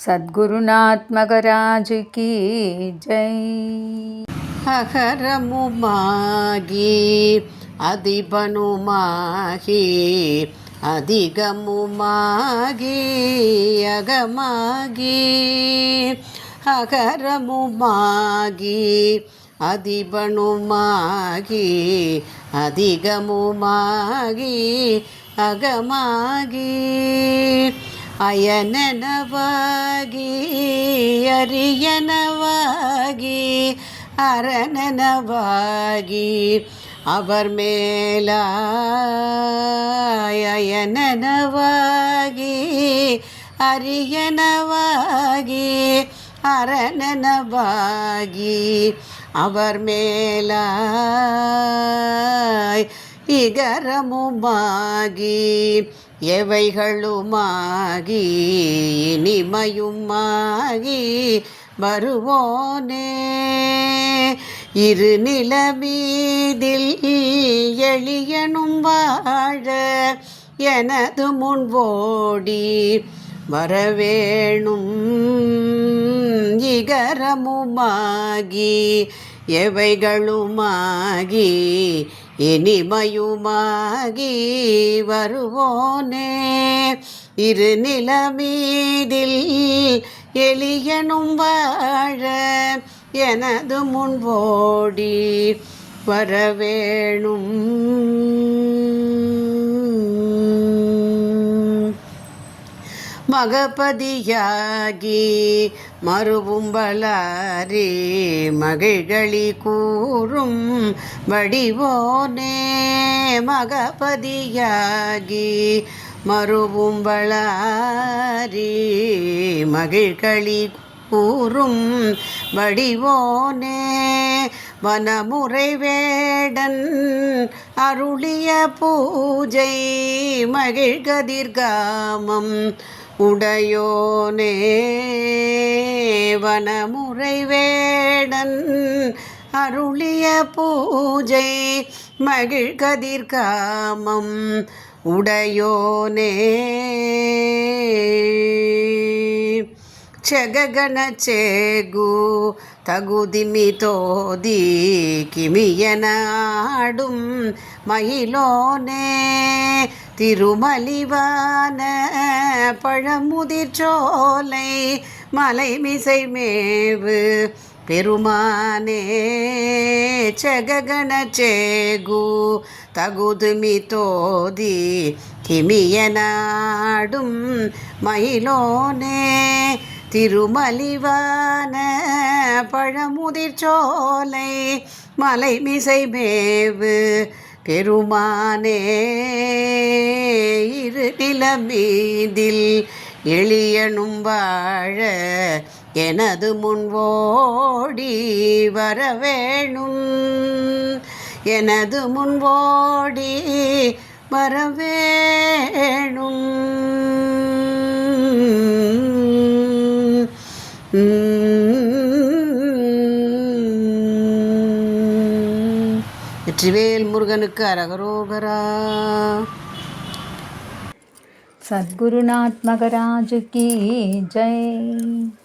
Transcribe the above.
सद्गुरुनाथ मगराज की जय. அகரமுமாகி அதிபனுமாகி அதிகமுமாகி அகமாகி அகரமுமாகி அதிபனுமாகி அதிகமுமாகி அகமாகி அயனனவாகி அரியனவாகி அரணனவாகி அவர் மேலாய் அயனனவாகி அரியனவாகி அரணனவாகி அவர் மேலாய் இகரமுமாகி எவைகளுமாகி இனிமையுமாகி வருவோனே இரு நிலமீதில் எளியனும் வாழ எனது முன்வோடி வரவேணும் இகரமுமாகி எவைகளுமாகி இனிமையுமாகி வருவோனே இரு நிலமீதில் எளியனும் வாழ எனது முன்வோடி வரவேணும் மகபதியாகி மறுவும்பலாரி மகிழ்களி கூறும் வடிவோனே மகபதியாகி மறுவும்பலாரி மகிழ்களி கூறும் வடிவோனே வனமுறை வேடன் அருளிய பூஜை மகிழ்கதிர்காமம் உடையோனே வனமுறை வேடன் அருளிய பூஜை மகிழ்கதிர்காமம் உடையோனே చెగగణ చేగు తగుదిమి తోది కిమియనాడుం மயிலோனே திருமலிவான பழமுதிர்ச்சோலை மலைமிசை மேவு பெருமானே செககண சேகு தகுதுமி தோதி கிமியனாடும் மயிலோனே திருமலிவான பழமுதிர்ச்சோலை மலைமிசை மேவு பெருமானே இரு நிலமீதில் எளியனும் வாழ எனது முன்வோடி வரவேணும் எனது முன்வோடி வரவேணும் வெற்றிவேல் முருகனுக்கு அரகரோகரா. सद्गुरुनाथ मगराज की जय.